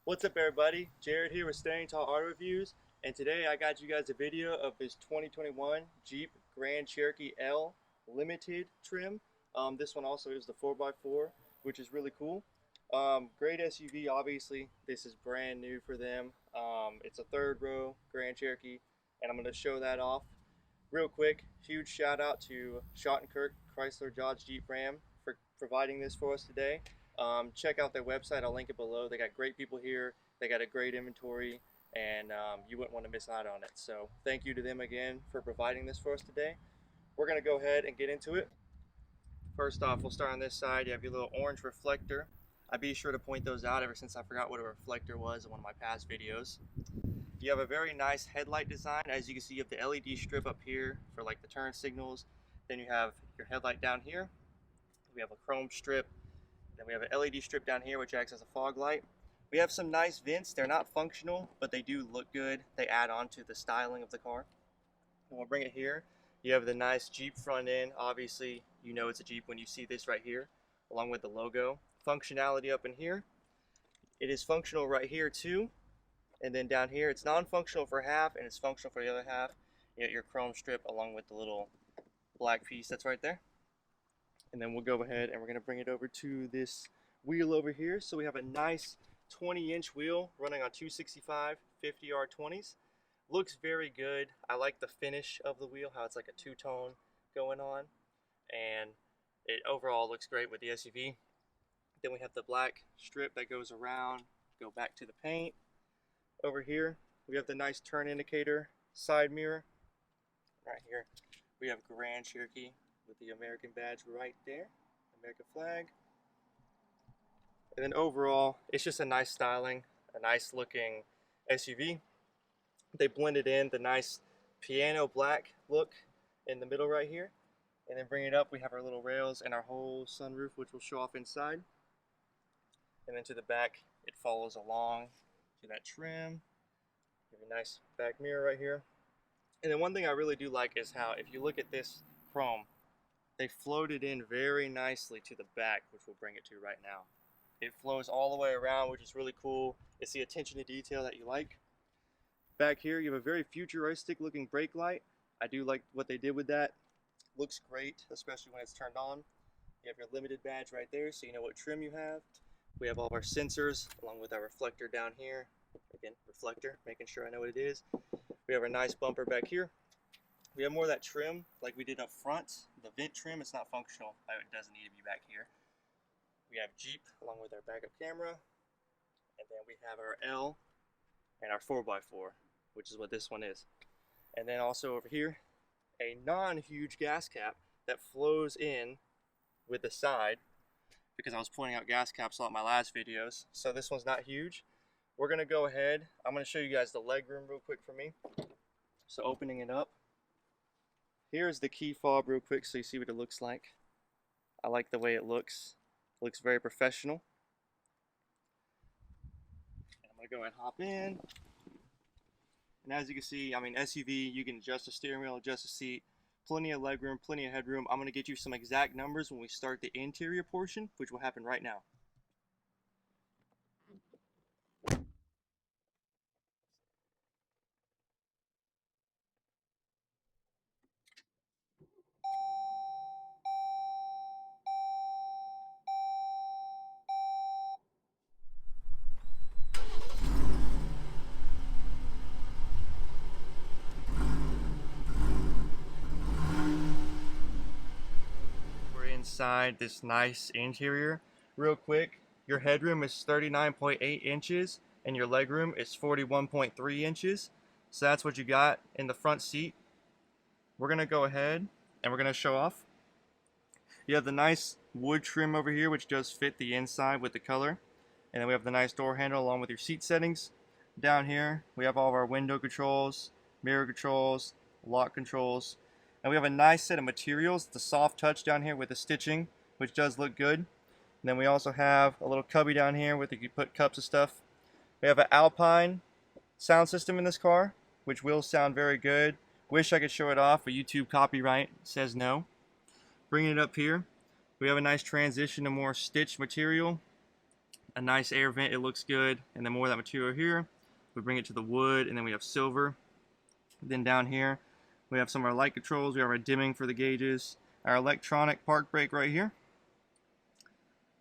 What's up everybody? Jared here with Staying Tall Auto Reviews, and today I got you guys a video of this 2021 Jeep Grand Cherokee L Limited trim. This one also is the 4x4, which is really cool. Great SUV, obviously. This is brand new for them. It's a third row Grand Cherokee, and I'm going to show that off real quick. Huge shout out to Schottenkirk Chrysler Dodge Jeep Ram for providing this for us today. Check out their website. I'll link it below. They got great people here. They got a great inventory, and you wouldn't want to miss out on it. So thank you to them again for providing this for us today. We're going to go ahead and get into it. First off, we'll start on this side. You have your little orange reflector. I'd be sure to point those out ever since I forgot what a reflector was in one of my past videos. You have a very nice headlight design. As you can see, you have the LED strip up here for like the turn signals. Then you have your headlight down here. We have a chrome strip. Then we have an LED strip down here which acts as a fog light. We have some nice vents. They're not functional, but they do look good. They add on to the styling of the car. And we'll bring it here. You have the nice Jeep front end. Obviously, you know it's a Jeep when you see this right here, along with the logo. Functionality up in here. It is functional right here too. And then down here, it's non-functional for half, and it's functional for the other half. You got your chrome strip along with the little black piece that's right there. And then we'll go ahead and we're going to bring it over to this wheel over here. So we have a nice 20-inch wheel running on 265 50R20s. Looks very good. I like the finish of the wheel, how it's like a two-tone going on. And it overall looks great with the SUV. Then we have the black strip that goes around, go back to the paint. Over here, we have the nice turn indicator side mirror. Right here, we have Grand Cherokee with the American badge right there, American flag. And then overall, it's just a nice styling, a nice looking SUV. They blended in the nice piano black look in the middle right here. And then bring it up, we have our little rails and our whole sunroof, which will show off inside. And then to the back, it follows along to that trim. Give you a nice back mirror right here. And then one thing I really do like is how, if you look at this chrome, they floated in very nicely to the back, which we'll bring it to right now. It flows all the way around, which is really cool. It's the attention to detail that you like. Back here, you have a very futuristic looking brake light. I do like what they did with that. Looks great, especially when it's turned on. You have your limited badge right there, so you know what trim you have. We have all of our sensors, along with our reflector down here. Again, reflector, making sure I know what it is. We have our nice bumper back here. We have more of that trim like we did up front. The vent trim, it's not functional. It doesn't need to be back here. We have Jeep along with our backup camera. And then we have our L and our 4x4, which is what this one is. And then also over here, a non-huge gas cap that flows in with the side, because I was pointing out gas caps a lot in my last videos. So this one's not huge. We're going to go ahead. I'm going to show you guys the leg room real quick for me. So opening it up. Here's the key fob real quick so you see what it looks like. I like the way it looks. It looks very professional. And I'm going to go ahead and hop in. And as you can see, SUV, you can adjust the steering wheel, adjust the seat. Plenty of leg room, plenty of headroom. I'm going to get you some exact numbers when we start the interior portion, which will happen right now. Inside this nice interior. Real quick, your headroom is 39.8 inches and your legroom is 41.3 inches. So that's what you got in the front seat. We're going to go ahead and we're going to show off. You have the nice wood trim over here, which does fit the inside with the color. And then we have the nice door handle along with your seat settings. Down here, we have all of our window controls, mirror controls, lock controls. And we have a nice set of materials, the soft touch down here with the stitching, which does look good. And then we also have a little cubby down here where you can put cups of stuff. We have an Alpine sound system in this car, which will sound very good. Wish I could show it off, but YouTube copyright says no. Bringing it up here, we have a nice transition to more stitched material. a nice air vent, it looks good. And then more of that material here, we bring it to the wood, and then we have silver. Then down here, we have some of our light controls. We have our dimming for the gauges, our electronic park brake right here,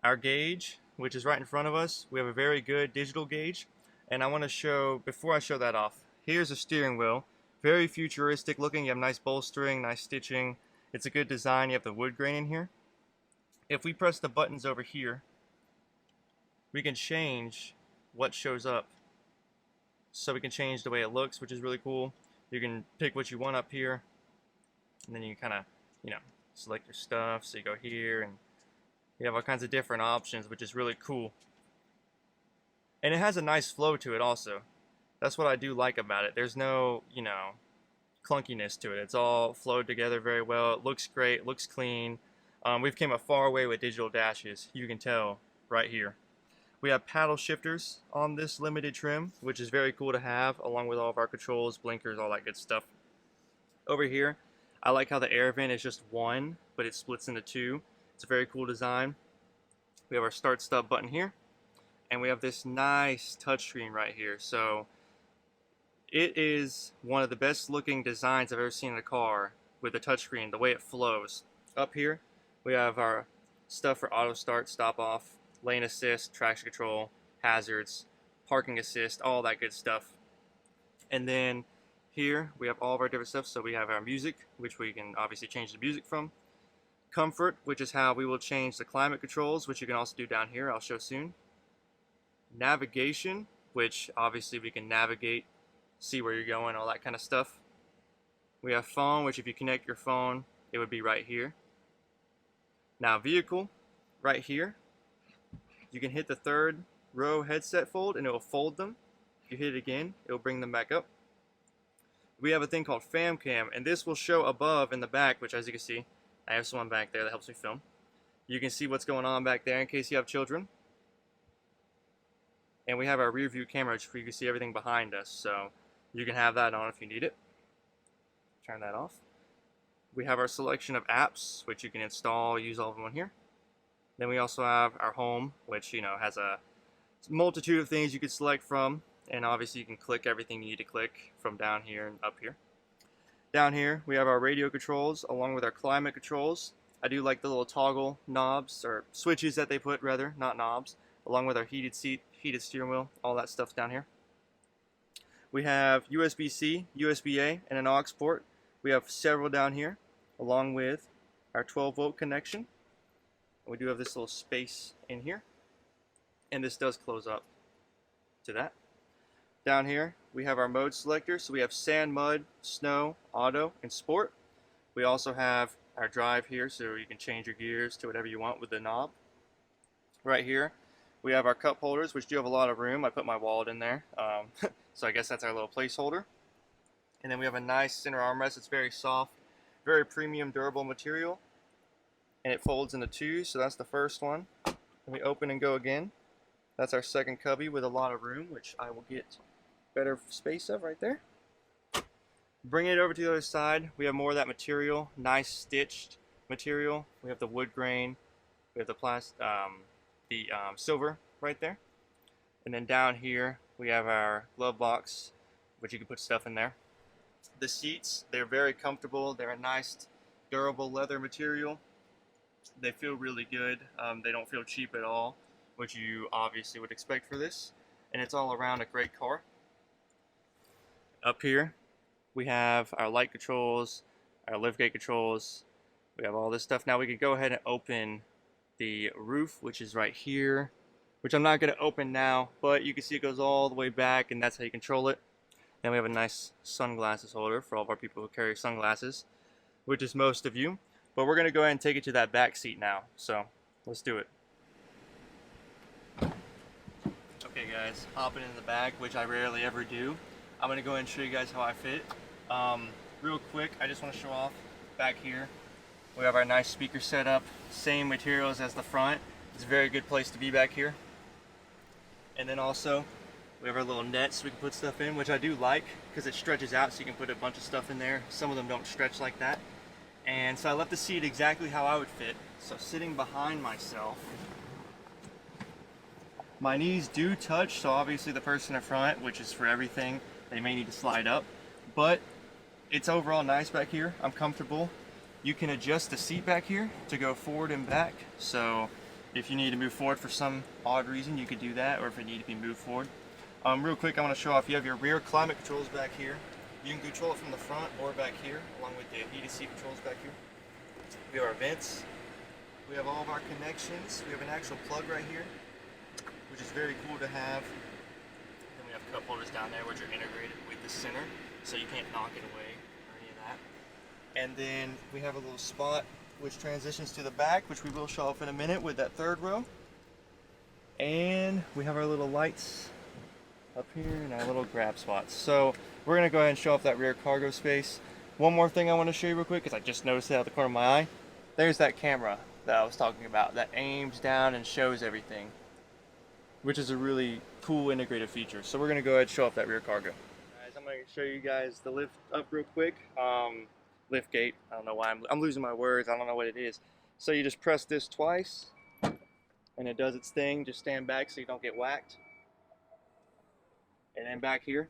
our gauge, which is right in front of us. We have a very good digital gauge. And I want to show, before I show that off, here's a steering wheel. Very futuristic looking. You have nice bolstering, nice stitching. It's a good design. You have the wood grain in here. If we press the buttons over here, we can change what shows up. So we can change the way it looks, which is really cool. You can pick what you want up here, and then you kind of, select your stuff. So you go here, and you have all kinds of different options, which is really cool. And it has a nice flow to it also. That's what I do like about it. There's no, clunkiness to it. It's all flowed together very well. It looks great, looks clean. We've came a far way with digital dashes. You can tell right here. We have paddle shifters on this limited trim, which is very cool to have, along with all of our controls, blinkers, all that good stuff. Over here, I like how the air vent is just one, but it splits into two. It's a very cool design. We have our start stop button here, and we have this nice touchscreen right here. So it is one of the best looking designs I've ever seen in a car with the touchscreen, the way it flows. Up here, we have our stuff for auto start, stop off, lane assist, traction control, hazards, parking assist, all that good stuff. And then here we have all of our different stuff. So we have our music, which we can obviously change the music from. Comfort, which is how we will change the climate controls, which you can also do down here, I'll show soon. Navigation, which obviously we can navigate, see where you're going, all that kind of stuff. We have phone, which if you connect your phone, it would be right here. Now vehicle, right here. You can hit the third row headset fold and it will fold them. If you hit it again, it will bring them back up. We have a thing called fam cam, and this will show above in the back, which as you can see, I have someone back there that helps me film. You can see what's going on back there in case you have children. And we have our rear view camera, which you can see everything behind us, so you can have that on if you need it. Turn that off. We have our selection of apps, which you can install, use all of them on here. Then we also have our home, which has a multitude of things you could select from, and obviously you can click everything you need to click from down here and up here. Down here we have our radio controls along with our climate controls. I do like the little toggle knobs, or switches that they put rather, not knobs, along with our heated seat, heated steering wheel, all that stuff down here. We have USB-C, USB-A, and an aux port. We have several down here, along with our 12-volt connection. We do have this little space in here, and this does close up to that. Down here we have our mode selector, so we have sand, mud, snow, auto, and sport. We also have our drive here, so you can change your gears to whatever you want with the knob. Right here we have our cup holders, which do have a lot of room. I put my wallet in there, so I guess that's our little placeholder. And then we have a nice center armrest. It's very soft, very premium, durable material. And it folds into two, so that's the first one. And we open and go again. That's our second cubby with a lot of room, which I will get better space of right there. Bringing it over to the other side, we have more of that material, nice stitched material. We have the wood grain, we have the silver right there. And then down here, we have our glove box, which you can put stuff in there. The seats, they're very comfortable. They're a nice, durable leather material. They feel really good. They don't feel cheap at all, which you obviously would expect for this. And it's all around a great car. Up here, we have our light controls, our liftgate controls. We have all this stuff. Now we can go ahead and open the roof, which is right here, which I'm not going to open now, but you can see it goes all the way back, and that's how you control it. Then we have a nice sunglasses holder for all of our people who carry sunglasses, which is most of you. But we're going to go ahead and take it to that back seat now, so let's do it. Okay guys, hopping in the back, which I rarely ever do. I'm going to go ahead and show you guys how I fit. Real quick, I just want to show off back here. We have our nice speaker setup, same materials as the front. It's a very good place to be back here. And then also, we have our little nets we can put stuff in, which I do like because it stretches out so you can put a bunch of stuff in there. Some of them don't stretch like that. And so I left the seat exactly how I would fit. So sitting behind myself, My knees do touch, so obviously the person in front, which is for everything, they may need to slide up. But it's overall nice back here. I'm comfortable. You can adjust the seat back here to go forward and back. So if you need to move forward for some odd reason, you could do that, or if it need to be moved forward. Real quick, I want to show off, you have your rear climate controls back here. You can control it from the front or back here, along with the heated seat controls back here. We have our vents. We have all of our connections. We have an actual plug right here, which is very cool to have. Then we have cup holders down there, which are integrated with the center, so you can't knock it away or any of that. And then we have a little spot which transitions to the back, which we will show off in a minute with that third row. And we have our little lights up here and our little grab spots. So we're gonna go ahead and show off that rear cargo space. One more thing I want to show you real quick, because I just noticed it out the corner of my eye. There's that camera that I was talking about that aims down and shows everything, which is a really cool integrated feature. So we're gonna go ahead and show off that rear cargo. Guys, I'm gonna show you guys the lift up real quick. Lift gate. I don't know why I'm losing my words. I don't know what it is. So you just press this twice, and it does its thing. Just stand back so you don't get whacked. And then back here,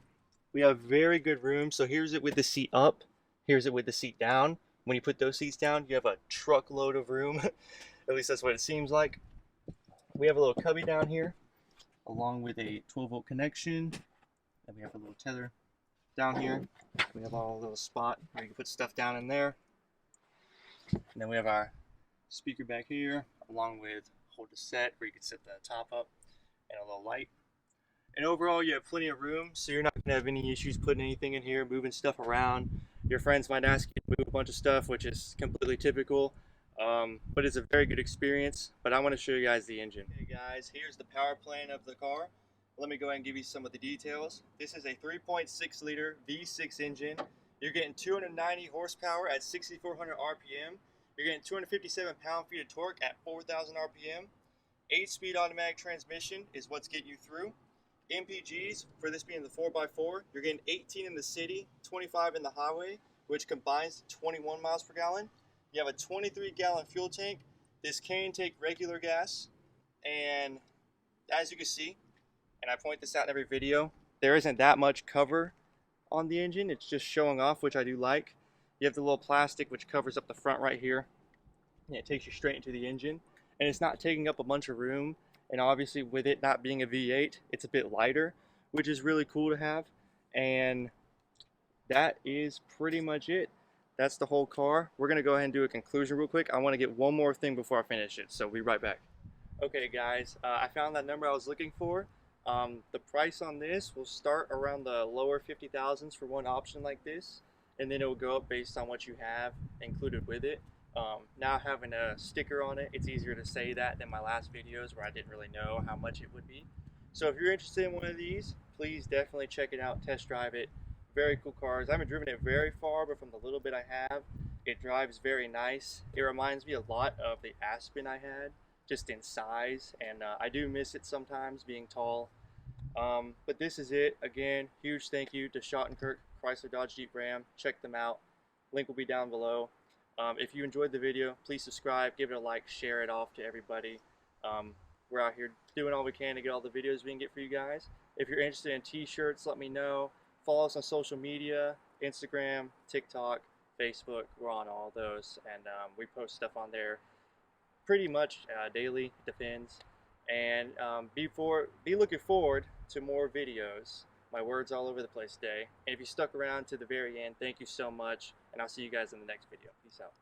we have very good room. So here's it with the seat up. Here's it with the seat down. When you put those seats down, you have a truckload of room. At least that's what it seems like. We have a little cubby down here, along with a 12-volt connection. And we have a little tether down here. We have our little spot where you can put stuff down in there. And then we have our speaker back here, along with hold the set where you can set the top up, and a little light. And overall, you have plenty of room, so you're not going to have any issues putting anything in here, moving stuff around. Your friends might ask you to move a bunch of stuff, which is completely typical, but it's a very good experience. But I want to show you guys the engine. Okay guys, here's the power plant of the car. Let me go ahead and give you some of the details. This is a 3.6 liter V6 engine. You're getting 290 horsepower at 6,400 RPM. You're getting 257 pound-feet of torque at 4,000 RPM. 8-speed automatic transmission is what's getting you through. MPGs, for this being the 4x4, you're getting 18 in the city, 25 in the highway, which combines to 21 miles per gallon. You have a 23-gallon fuel tank. This can take regular gas, and as you can see, and I point this out in every video, there isn't that much cover on the engine. It's just showing off, which I do like. You have the little plastic which covers up the front right here, and it takes you straight into the engine, and it's not taking up a bunch of room. And obviously with it not being a V8, it's a bit lighter, which is really cool to have. And that is pretty much it. That's the whole car. We're gonna go ahead and do a conclusion real quick. I wanna get one more thing before I finish it, so we'll be right back. Okay guys, I found that number I was looking for. The price on this will start around the lower 50,000s for one option like this, and then it will go up based on what you have included with it. Now having a sticker on it, it's easier to say that than my last videos where I didn't really know how much it would be. So if you're interested in one of these, please definitely check it out, test drive it. Very cool cars. I haven't driven it very far, but from the little bit I have, it drives very nice. It reminds me a lot of the Aspen I had, just in size, and I do miss it sometimes being tall. But this is it. Again, huge thank you to Schottenkirk Chrysler Dodge Jeep Ram. Check them out. Link will be down below. If you enjoyed the video, please subscribe, give it a like, share it off to everybody. We're out here doing all we can to get all the videos we can get for you guys. If you're interested in t-shirts, let me know. Follow us on social media, Instagram, TikTok, Facebook. We're on all those, and we post stuff on there pretty much daily. It depends. And be looking forward to more videos. My words all over the place today. And if you stuck around to the very end, thank you so much. And I'll see you guys in the next video. Peace out.